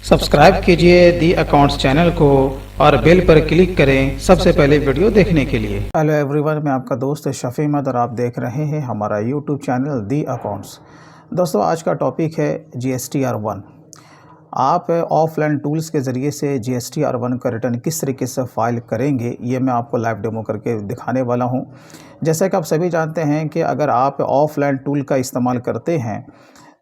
Subscribe कीजिए the accounts channel को और बेल पर क्लिक करें सबसे पहले वीडियो देखने के लिए। हेलो एवरीवन, मैं आपका दोस्त शफी अहमद और आप देख रहे हैं हमारा यूट्यूब चैनल दी अकाउंट्स। दोस्तों, आज का टॉपिक है GSTR1। आप ऑफलाइन टूल्स के ज़रिए से GSTR1 का रिटर्न किस तरीके से फाइल करेंगे, ये मैं आपको लाइव डेमो करके दिखाने वाला हूँ। जैसा कि आप सभी जानते हैं कि अगर आप ऑफलाइन टूल का इस्तेमाल करते हैं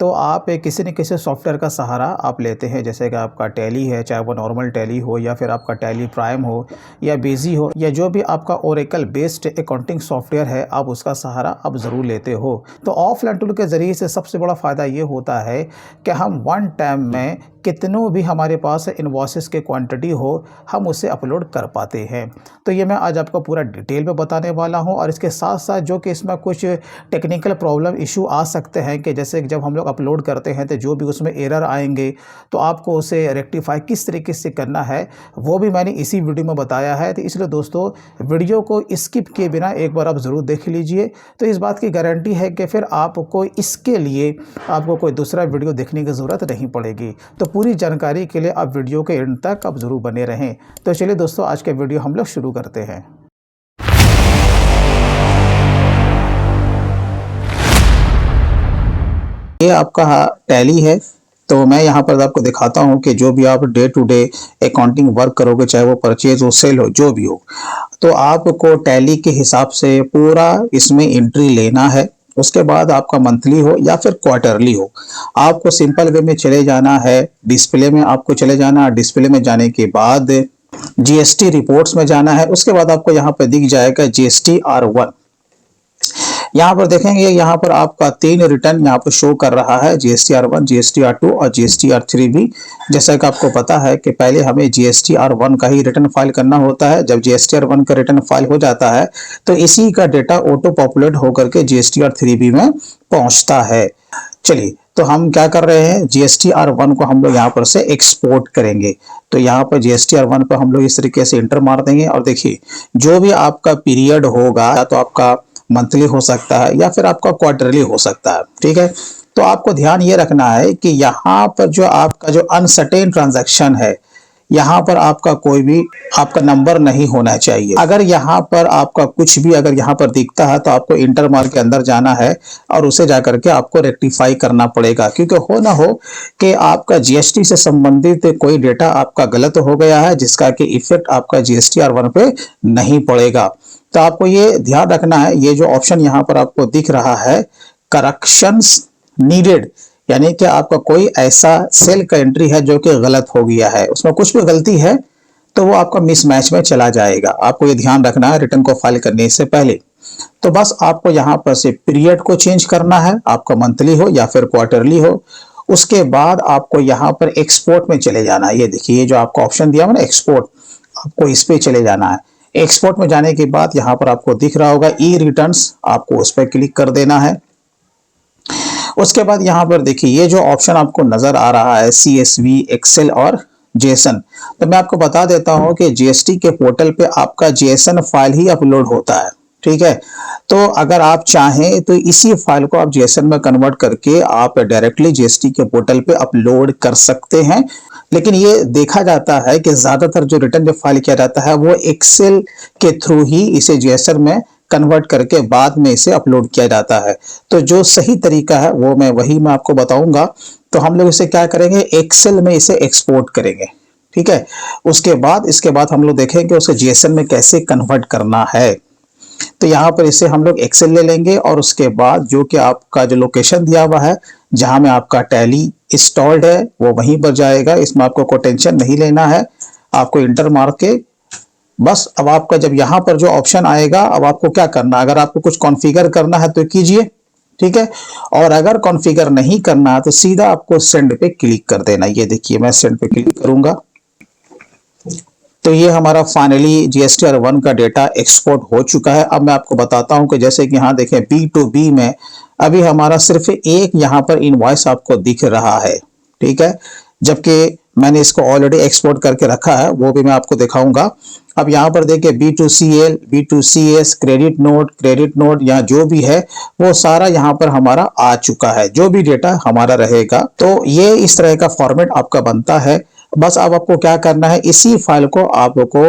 तो आप किसी न किसी सॉफ्टवेयर का सहारा आप लेते हैं। जैसे कि आपका टैली है, चाहे वो नॉर्मल टैली हो या फिर आपका टैली प्राइम हो या बेजी हो या जो भी आपका ओरेकल बेस्ड अकाउंटिंग सॉफ्टवेयर है, आप उसका सहारा आप ज़रूर लेते हो। तो ऑफलाइन टूल के ज़रिए से सबसे बड़ा फ़ायदा ये होता है कि हम वन टाइम में कितनों भी हमारे पास इनवॉइसेस के क्वांटिटी हो, हम उसे अपलोड कर पाते हैं। तो ये मैं आज आपको पूरा डिटेल में बताने वाला हूँ। और इसके साथ साथ जो कि इसमें कुछ टेक्निकल प्रॉब्लम इशू आ सकते हैं कि जैसे जब हम लोग अपलोड करते हैं तो जो भी उसमें एरर आएंगे तो आपको उसे रेक्टिफाई किस तरीके से करना है, वो भी मैंने इसी वीडियो में बताया है। तो इसलिए दोस्तों, वीडियो को स्किप किए बिना एक बार आप ज़रूर देख लीजिए। तो इस बात की गारंटी है कि फिर आपको इसके लिए आपको कोई दूसरा वीडियो देखने की ज़रूरत नहीं पड़ेगी। तो पूरी जानकारी के लिए आप वीडियो के एंड तक आप ज़रूर बने रहें। तो चलिए दोस्तों, आज के वीडियो हम लोग शुरू करते हैं। ये आपका टैली है। तो मैं यहाँ पर आपको दिखाता हूँ कि जो भी आप day to day accounting work करोगे, चाहे वो परचेज हो, सेल हो, जो भी हो, तो आपको टैली के हिसाब से पूरा इसमें एंट्री लेना है। उसके बाद आपका मंथली हो या फिर क्वार्टरली हो, आपको सिंपल वे में चले जाना है। डिस्प्ले में आपको चले जाना है। डिस्प्ले में जाने के बाद GST रिपोर्ट्स में जाना है। उसके बाद आपको यहाँ पर दिख जाएगा GSTR1। यहाँ पर देखेंगे, यहाँ पर आपका 3 रिटर्न यहाँ पर शो कर रहा है, GSTR1, GSTR2 और GSTR3 भी। जैसा कि आपको पता है कि पहले हमें GSTR1 का ही रिटर्न फाइल करना होता है। जब GSTR1 का रिटर्न फाइल हो जाता है तो इसी का डेटा ऑटो पॉपुलेट होकर के GSTR3 भी में पहुंचता है। चलिए, तो हम क्या कर रहे हैं, GSTR1 को हम लोग यहाँ पर से एक्सपोर्ट करेंगे। तो यहाँ पर GSTR1 पर हम लोग इस तरीके से इंटर मार देंगे। और देखिए, जो भी आपका पीरियड होगा, या तो आपका मंथली हो सकता है या फिर आपका क्वार्टरली हो सकता है, ठीक है। तो आपको ध्यान ये रखना है कि यहाँ पर जो आपका जो अनसर्टेन ट्रांजैक्शन है, यहाँ पर आपका कोई भी आपका नंबर नहीं होना चाहिए। अगर यहाँ पर आपका कुछ भी अगर यहाँ पर दिखता है तो आपको इंटर मार के अंदर जाना है और उसे जाकर के आपको रेक्टिफाई करना पड़ेगा। क्योंकि हो ना हो कि आपका GST से संबंधित कोई डेटा आपका गलत हो गया है, जिसका कि इफेक्ट आपका GSTR1 पे नहीं पड़ेगा। तो आपको ये ध्यान रखना है। ये जो ऑप्शन यहाँ पर आपको दिख रहा है, करेक्शंस नीडेड, यानी कि आपका कोई ऐसा सेल का एंट्री है जो कि गलत हो गया है, उसमें कुछ भी गलती है तो वो आपका मिसमैच में चला जाएगा। आपको ये ध्यान रखना है रिटर्न को फाइल करने से पहले। तो बस आपको यहाँ पर से पीरियड को चेंज करना है, आपका मंथली हो या फिर क्वार्टरली हो। उसके बाद आपको यहाँ पर एक्सपोर्ट में चले जाना है। ये देखिए, ये जो आपको ऑप्शन दिया हुआ ना एक्सपोर्ट, आपको इस पे चले जाना है। एक्सपोर्ट में जाने के बाद यहाँ पर आपको दिख रहा होगा ई रिटर्न्स, आपको उस पर क्लिक कर देना है। उसके बाद यहाँ पर देखिए, ये जो ऑप्शन आपको नजर आ रहा है CSV, एक्सेल और जेसन, तो मैं आपको बता देता हूँ कि GST के पोर्टल पे आपका जेसन फाइल ही अपलोड होता है, ठीक है। तो अगर आप चाहें तो इसी फाइल को आप जेसन में कन्वर्ट करके आप डायरेक्टली GST के पोर्टल पे अपलोड कर सकते हैं। लेकिन ये देखा जाता है कि ज्यादातर जो रिटर्न जो फाइल किया जाता है वो एक्सेल के थ्रू ही इसे जेसन में कन्वर्ट करके बाद में इसे अपलोड किया जाता है। तो जो सही तरीका है वो मैं आपको बताऊंगा। तो हम लोग इसे क्या करेंगे, एक्सेल में इसे एक्सपोर्ट करेंगे, ठीक है। इसके बाद हम लोग देखेंगे उसे जेसन में कैसे कन्वर्ट करना है। तो यहाँ पर इसे हम लोग एक्सेल ले लेंगे और उसके बाद जो कि आपका जो लोकेशन दिया हुआ है जहां में आपका टैली इंस्टॉल्ड है वो वहीं पर जाएगा। इसमें आपको कोई टेंशन नहीं लेना है। आपको इंटर मार के बस अब आपका जब यहाँ पर जो ऑप्शन आएगा, अब आपको क्या करना, अगर आपको कुछ कॉन्फ़िगर करना है तो कीजिए, ठीक है। और अगर कॉन्फ़िगर नहीं करना है तो सीधा आपको सेंड पे क्लिक कर देना। ये देखिए, मैं सेंड पे क्लिक करूंगा तो ये हमारा फाइनली GSTR1 का डेटा एक्सपोर्ट हो चुका है। अब मैं आपको बताता हूं कि जैसे कि यहाँ देखें B2B में अभी हमारा सिर्फ एक यहाँ पर इनवॉइस आपको दिख रहा है, ठीक है। जबकि मैंने इसको ऑलरेडी एक्सपोर्ट करके रखा है, वो भी मैं आपको दिखाऊंगा। अब यहाँ पर देखिए B2CL, B2CS, क्रेडिट नोट यहाँ जो भी है वो सारा यहाँ पर हमारा आ चुका है, जो भी डेटा हमारा रहेगा। तो ये इस तरह का फॉर्मेट आपका बनता है। बस अब आपको क्या करना है, इसी फाइल को आपको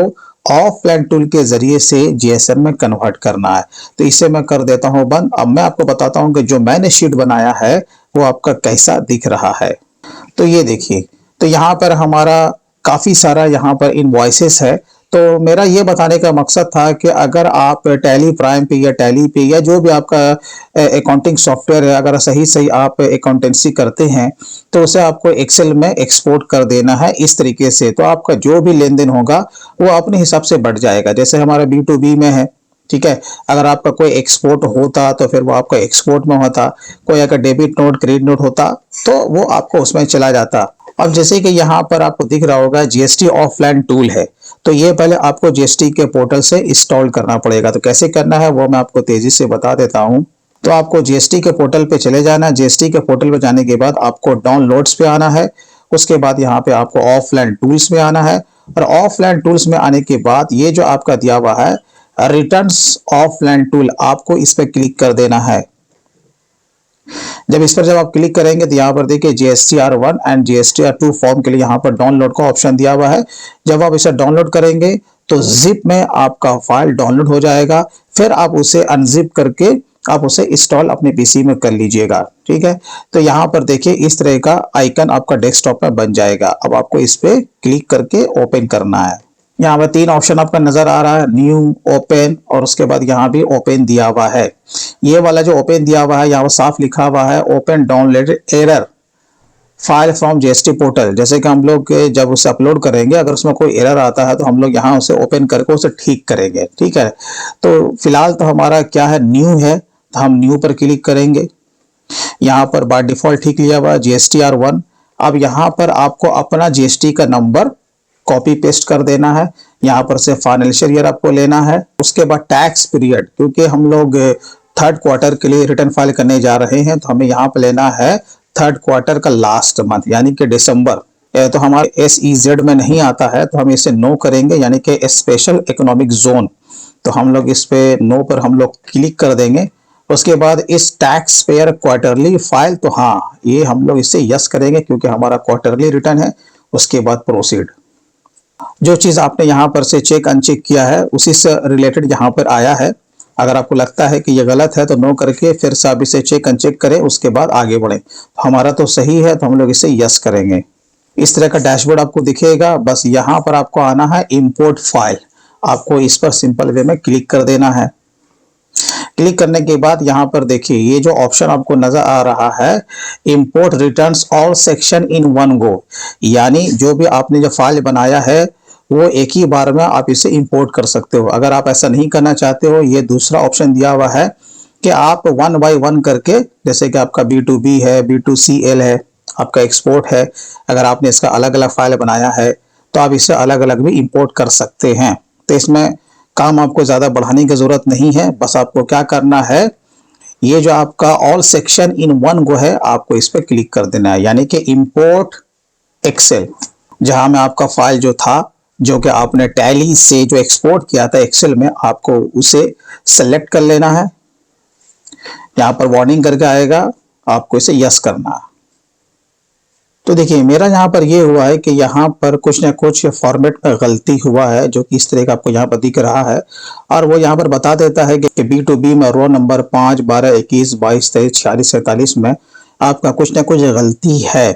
ऑफलाइन टूल के जरिए से जीएसएम में कन्वर्ट करना है। तो इसे मैं कर देता हूं बंद। अब मैं आपको बताता हूं कि जो मैंने शीट बनाया है वो आपका कैसा दिख रहा है। तो ये देखिए, तो यहाँ पर हमारा काफी सारा यहाँ पर इनवॉइसेस है। तो मेरा ये बताने का मकसद था कि अगर आप टैली प्राइम पे या टैली पे या जो भी आपका अकाउंटिंग सॉफ्टवेयर है, अगर सही सही आप अकाउंटेंसी करते हैं तो उसे आपको एक्सेल में एक्सपोर्ट कर देना है इस तरीके से। तो आपका जो भी लेन देन होगा वो अपने हिसाब से बढ़ जाएगा। जैसे हमारा B2B में है, ठीक है, अगर आपका कोई एक्सपोर्ट होता तो फिर वो आपका एक्सपोर्ट में होता, कोई अगर डेबिट नोट क्रेडिट नोट होता तो वो आपको उसमें चला जाता। अब जैसे कि यहाँ पर आपको दिख रहा होगा जीएसटी ऑफलाइन टूल है, तो ये पहले आपको जीएसटी के पोर्टल से इंस्टॉल करना पड़ेगा। तो कैसे करना है वो मैं आपको तेजी से बता देता हूँ। तो आपको जीएसटी के पोर्टल पे चले जाना है। जीएसटी के पोर्टल पे जाने के बाद आपको डाउनलोड्स पे आना है। उसके बाद यहाँ पे आपको ऑफलाइन टूल्स में आना है, और ऑफलाइन टूल्स में आने के बाद ये जो आपका दिया हुआ है रिटर्न्स ऑफलाइन टूल, आपको इस पर क्लिक कर देना है। जब आप क्लिक करेंगे तो यहाँ पर देखिए GSTR1 एंड GSTR2 फॉर्म के लिए यहाँ पर डाउनलोड का ऑप्शन दिया हुआ है। जब आप इसे डाउनलोड करेंगे तो जिप में आपका फाइल डाउनलोड हो जाएगा। फिर आप उसे अनजिप करके आप उसे इंस्टॉल अपने पीसी में कर लीजिएगा, ठीक है। तो यहाँ पर देखिए इस तरह का आइकन आपका डेस्कटॉप में बन जाएगा। अब आपको इस पे क्लिक करके ओपन करना है। यहाँ पर 3 ऑप्शन आपका नजर आ रहा है, न्यू, ओपन और उसके बाद यहाँ भी ओपन दिया हुआ है। ये वाला जो ओपन दिया हुआ है यहाँ पर साफ लिखा हुआ है open download error file from GST portal. जैसे कि हम लोग जब उसे अपलोड करेंगे अगर उसमें कोई एरर आता है तो हम लोग यहाँ उसे ओपन करके उसे ठीक करेंगे, ठीक है। तो फिलहाल तो हमारा क्या है, न्यू है, तो हम न्यू पर क्लिक करेंगे। यहाँ पर बाय डिफॉल्ट ठीक लिया हुआ GSTR1। अब यहाँ पर आपको अपना जीएसटी का नंबर कॉपी पेस्ट कर देना है। यहाँ पर से फाइनेंशियल ईयर आपको लेना है। उसके बाद टैक्स पीरियड, क्योंकि हम लोग 3rd क्वार्टर के लिए रिटर्न फाइल करने जा रहे हैं तो हमें यहाँ पर लेना है 3rd क्वार्टर का लास्ट मंथ यानी कि दिसंबर। तो हमारे SEZ में नहीं आता है तो हम इसे नो करेंगे, यानी कि स्पेशल इकोनॉमिक जोन। तो हम लोग इस पे नो पर हम लोग क्लिक कर देंगे। उसके बाद इस टैक्स पेयर क्वार्टरली फाइल, तो हाँ ये हम लोग इसे यस करेंगे क्योंकि हमारा क्वार्टरली रिटर्न है। उसके बाद प्रोसीड। जो चीज आपने यहाँ पर से चेक अनचेक किया है उसी से रिलेटेड यहाँ पर आया है। अगर आपको लगता है कि ये गलत है तो नो करके फिर से आप इसे चेक अनचेक करें, उसके बाद आगे बढ़ें। हमारा तो सही है तो हम लोग इसे यस करेंगे। इस तरह का डैशबोर्ड आपको दिखेगा। बस यहाँ पर आपको आना है इंपोर्ट फाइल, आपको इस पर सिंपल वे में क्लिक कर देना है। क्लिक करने के बाद यहाँ पर देखिए ये जो ऑप्शन आपको नजर आ रहा है import returns all section in one go, यानी जो भी आपने जो फाइल बनाया है वो एक ही बार में आप इसे इंपोर्ट कर सकते हो। अगर आप ऐसा नहीं करना चाहते हो, ये दूसरा ऑप्शन दिया हुआ है कि आप 1 बाय 1 करके, जैसे कि आपका B2B है, B2CL है, आपका एक्सपोर्ट है, अगर आपने इसका अलग अलग फाइल बनाया है तो आप इसे अलग अलग भी इंपोर्ट कर सकते हैं। तो इसमें काम आपको ज्यादा बढ़ाने की जरूरत नहीं है। बस आपको क्या करना है, ये जो आपका all section in one go है आपको इस पर क्लिक कर देना है, यानी कि इंपोर्ट एक्सेल। जहां में आपका फाइल जो था, जो कि आपने टैली से जो एक्सपोर्ट किया था एक्सेल में, आपको उसे सेलेक्ट कर लेना है। यहां पर वार्निंग करके आएगा, आपको इसे यस करना है। तो देखिए मेरा यहाँ पर ये हुआ है कि यहाँ पर कुछ ना कुछ फॉर्मेट में गलती हुआ है, जो कि इस तरह का आपको यहाँ पर दिख रहा है। और वो यहाँ पर बता देता है कि B2B में रो नंबर 5, 12, 21, 22, 23, 46, 47 में आपका कुछ ना कुछ गलती है।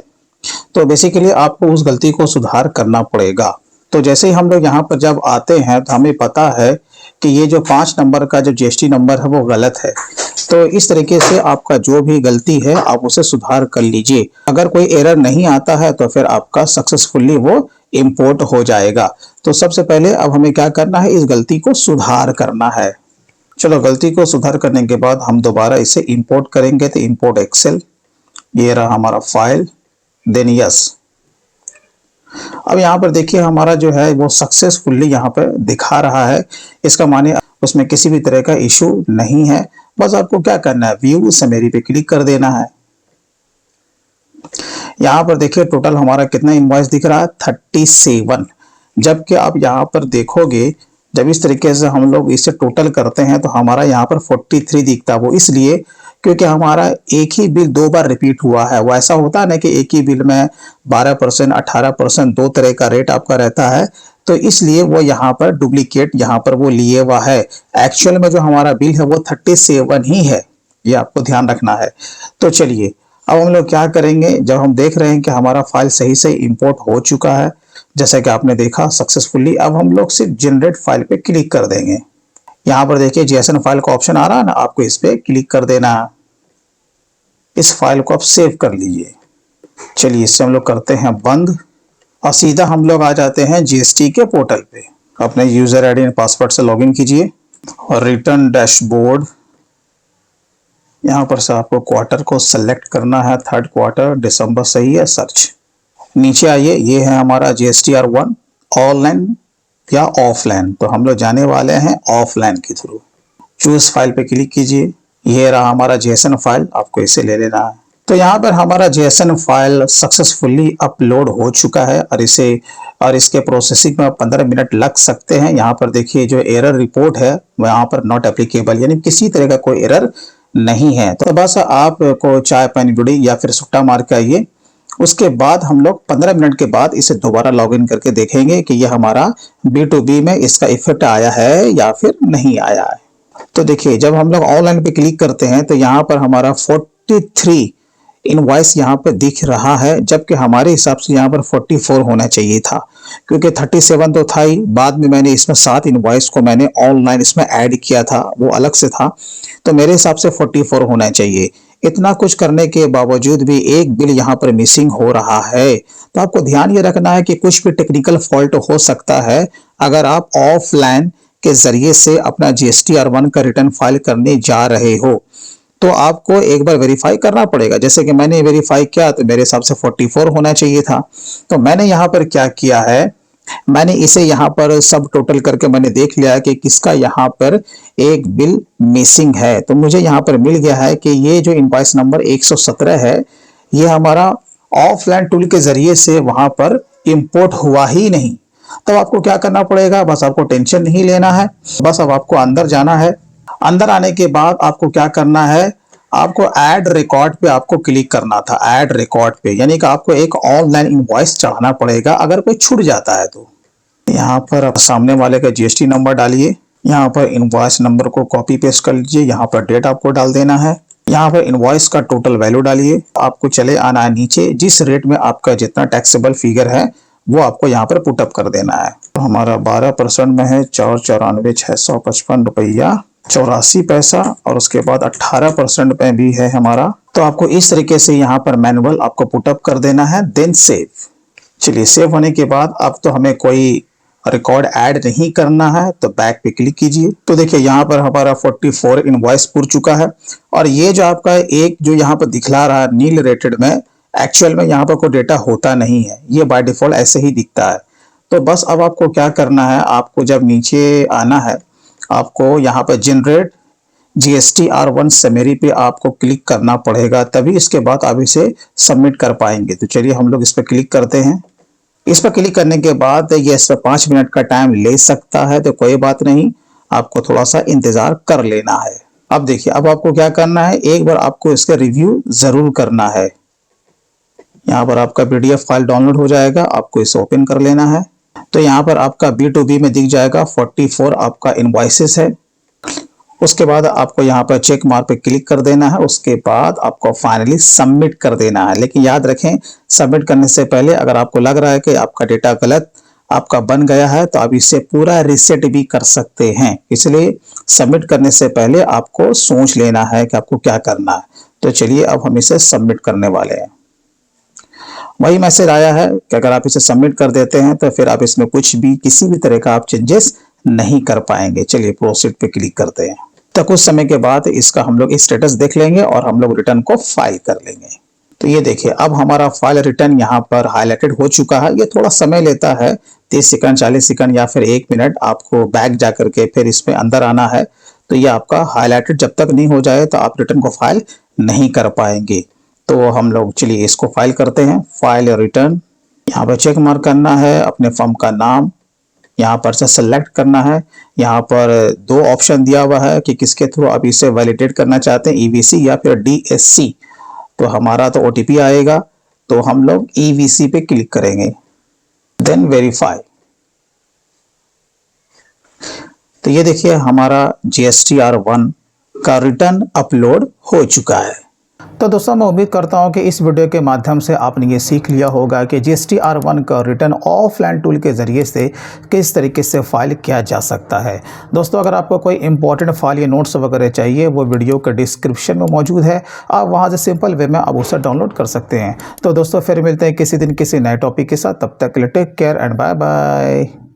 तो बेसिकली आपको उस गलती को सुधार करना पड़ेगा। तो जैसे ही हम लोग यहाँ पर जब आते हैं तो हमें पता है कि ये जो 5 नंबर का जो GST नंबर है वो गलत है। तो इस तरीके से आपका जो भी गलती है आप उसे सुधार कर लीजिए। अगर कोई एरर नहीं आता है तो फिर आपका सक्सेसफुली वो इंपोर्ट हो जाएगा। तो सबसे पहले अब हमें क्या करना है, इस गलती को सुधार करना है। चलो गलती को सुधार करने के बाद हम दोबारा इसे इंपोर्ट करेंगे। तो इंपोर्ट एक्सेल, ये रहा हमारा फाइल, देन यस। अब यहाँ पर देखिए हमारा जो है वो सक्सेसफुली यहाँ पर दिखा रहा है। इसका माने उसमें किसी भी तरह का इशू नहीं है। बस आपको क्या करना है, व्यू समरी पे क्लिक कर देना है। यहाँ पर देखिए टोटल हमारा कितना इनवॉइस दिख रहा है 37, जबकि आप यहाँ पर देखोगे जब इस तरीके से हम लोग इसे टोटल करते हैं तो हमारा यहाँ पर 43 दिखता है। वो इसलिए क्योंकि हमारा एक ही बिल 2 बार रिपीट हुआ है। वो ऐसा होता है ना कि एक ही बिल में 12%, 18%, दो तरह का रेट आपका रहता है, तो इसलिए वो यहाँ पर डुप्लीकेट यहाँ पर वो लिए हुआ है। एक्चुअल में जो हमारा बिल है वो 37 ही है, ये आपको ध्यान रखना है। तो चलिए अब हम लोग क्या करेंगे, जब हम देख रहे हैं कि हमारा फाइल सही से इंपोर्ट हो चुका है, जैसा कि आपने देखा सक्सेसफुली, अब हम लोग सिर्फ जनरेट फाइल पे क्लिक कर देंगे। यहाँ पर देखिए जेएसएन फाइल का ऑप्शन आ रहा है ना, आपको इस पे क्लिक कर देना है। इस फाइल को आप सेव कर लीजिए। चलिए इससे हम लोग करते हैं बंद और सीधा हम लोग आ जाते हैं जीएसटी के पोर्टल पे। अपने यूजर आईडी एंड पासवर्ड से लॉगिन कीजिए और रिटर्न डैशबोर्ड, यहाँ पर से आपको क्वार्टर को सेलेक्ट करना है, 3rd क्वार्टर दिसंबर सही है, सर्च। नीचे आइए, ये है हमारा GSTR1 ऑनलाइन या ऑफलाइन, तो हम लोग जाने वाले हैं ऑफलाइन के थ्रू। चूज फाइल पे क्लिक कीजिए, ये रहा हमारा जेएसएन फाइल, आपको इसे ले लेना है। तो यहाँ पर हमारा जेएसएन फाइल सक्सेसफुली अपलोड हो चुका है और इसके प्रोसेसिंग में 15 मिनट लग सकते हैं। यहाँ पर देखिए जो एरर रिपोर्ट है वो यहाँ पर नॉट एप्लीकेबल, यानी किसी तरह का कोई एरर नहीं है। तो बस आपको चाय पानी बुड़ी या फिर सुट्टा मार के आइए, उसके बाद हम लोग 15 मिनट के बाद इसे दोबारा लॉगिन करके देखेंगे कि यह हमारा B2B में इसका इफेक्ट आया है या फिर नहीं आया है। तो देखिए जब हम लोग ऑनलाइन पे क्लिक करते हैं तो यहाँ पर हमारा 43 इनवॉइस यहाँ पर दिख रहा है, जबकि हमारे हिसाब से यहाँ पर 44 होना चाहिए था, क्योंकि 37 तो था ही। बाद में मैंने इसमें 7 इनवॉइस को मैंने ऑनलाइन इसमें ऐड किया था, वो अलग से था, तो मेरे हिसाब से 44 होना चाहिए। इतना कुछ करने के बावजूद भी एक बिल यहाँ पर मिसिंग हो रहा है। तो आपको ध्यान ये रखना है कि कुछ भी टेक्निकल फॉल्ट हो सकता है अगर आप ऑफलाइन के जरिए से अपना GSTR1 का रिटर्न फाइल करने जा रहे हो, तो आपको एक बार वेरीफाई करना पड़ेगा। जैसे कि मैंने वेरीफाई किया तो मेरे हिसाब से 44 होना चाहिए था। तो मैंने यहाँ पर क्या किया है, मैंने इसे यहाँ पर सब टोटल करके मैंने देख लिया कि किसका यहाँ पर एक बिल मिसिंग है। तो मुझे यहाँ पर मिल गया है कि ये जो इनवॉइस नंबर 117 है, ये हमारा ऑफलाइन टूल के जरिए से वहां पर इंपोर्ट हुआ ही नहीं। तो आपको क्या करना पड़ेगा, बस आपको टेंशन नहीं लेना है, बस अब आपको अंदर जाना है। अंदर आने के बाद आपको क्या करना है, आपको ऐड रिकॉर्ड पे आपको क्लिक करना था, ऐड रिकॉर्ड पे, यानी कि आपको एक ऑनलाइन इनवॉइस चढ़ाना पड़ेगा अगर कोई छूट जाता है तो। यहाँ पर आप सामने वाले का GST नंबर डालिए, यहाँ पर इनवॉइस नंबर को कॉपी पेस्ट कर लीजिए, यहाँ पर डेट आपको डाल देना है, यहाँ पर इनवॉइस का टोटल वैल्यू डालिए। आपको चले आना है नीचे, जिस रेट में आपका जितना टैक्सेबल फिगर है वो आपको यहाँ पर पुटअप कर देना है। तो हमारा 12% में है 494,655 रुपया 84 पैसा, और उसके बाद 18% में भी है हमारा। तो आपको इस तरीके से यहाँ पर मैनुअल आपको पुटअप कर देना है, देन सेव। चलिए सेव होने के बाद अब तो हमें कोई रिकॉर्ड ऐड नहीं करना है, तो बैक पे क्लिक कीजिए। तो देखिए यहाँ पर हमारा 44 इनवॉइस पूर चुका है, और ये जो आपका एक जो यहाँ पर दिखला रहा है नील रेटेड में, एक्चुअल में यहाँ पर कोई डेटा होता नहीं है, ये बाय डिफॉल्ट ऐसे ही दिखता है। तो बस अब आपको क्या करना है, आपको जब नीचे आना है, आपको यहाँ पर जनरेट GSTR1 समरी पे आपको क्लिक करना पड़ेगा, तभी इसके बाद आप इसे सबमिट कर पाएंगे। तो चलिए हम लोग इस पर क्लिक करते हैं। इस पर क्लिक करने के बाद ये इस पर 5 मिनट का टाइम ले सकता है, तो कोई बात नहीं, आपको थोड़ा सा इंतजार कर लेना है। अब देखिए अब आपको क्या करना है, एक बार आपको इसका रिव्यू जरूर करना है। यहाँ पर आपका PDF फाइल डाउनलोड हो जाएगा, आपको इसे ओपन कर लेना है। तो यहाँ पर आपका B2B में दिख जाएगा 44 आपका इनवॉइसेस है। उसके बाद आपको यहाँ पर चेक मार्क पे क्लिक कर देना है, उसके बाद आपको फाइनली सबमिट कर देना है। लेकिन याद रखें, सबमिट करने से पहले अगर आपको लग रहा है कि आपका डेटा गलत आपका बन गया है, तो आप इसे पूरा रीसेट भी कर सकते हैं। इसलिए सबमिट करने से पहले आपको सोच लेना है कि आपको क्या करना है। तो चलिए अब हम इसे सबमिट करने वाले हैं। वही मैसेज आया है कि अगर आप इसे सबमिट कर देते हैं तो फिर आप इसमें कुछ भी किसी भी तरह का आप चेंजेस नहीं कर पाएंगे। चलिए प्रोसीड पे क्लिक करते हैं। तो कुछ समय के बाद इसका हम लोग स्टेटस देख लेंगे और हम लोग रिटर्न को फाइल कर लेंगे। तो ये देखिए अब हमारा फाइल रिटर्न यहाँ पर हाईलाइटेड हो चुका है। ये थोड़ा समय लेता है, 30 सेकंड 40 सेकंड या फिर 1 मिनट, आपको बैक जा करके फिर इसमें अंदर आना है। तो ये आपका हाईलाइटेड जब तक नहीं हो जाए तो आप रिटर्न को फाइल नहीं कर पाएंगे। तो हम लोग चलिए इसको फाइल करते हैं, फाइल रिटर्न। यहाँ पर चेक मार्क करना है अपने फर्म का नाम, यहाँ पर से सेलेक्ट करना है। यहाँ पर दो ऑप्शन दिया हुआ है कि किसके थ्रू आप इसे वैलिडेट करना चाहते हैं, ईवीसी या फिर डीएससी। तो हमारा तो ओटीपी आएगा, तो हम लोग ईवीसी पे क्लिक करेंगे, देन वेरीफाई। तो ये देखिए हमारा GSTR1 का रिटर्न अपलोड हो चुका है। तो दोस्तों मैं उम्मीद करता हूं कि इस वीडियो के माध्यम से आपने ये सीख लिया होगा कि GSTR1 का रिटर्न ऑफलाइन टूल के ज़रिए से किस तरीके से फाइल किया जा सकता है। दोस्तों अगर आपको कोई इंपॉर्टेंट फाइल या नोट्स वगैरह चाहिए, वो वीडियो के डिस्क्रिप्शन में मौजूद है, आप वहां से सिंपल वे में आप उसे डाउनलोड कर सकते हैं। तो दोस्तों फिर मिलते हैं किसी दिन किसी नए टॉपिक के साथ, तब तक के लिए take care and bye bye.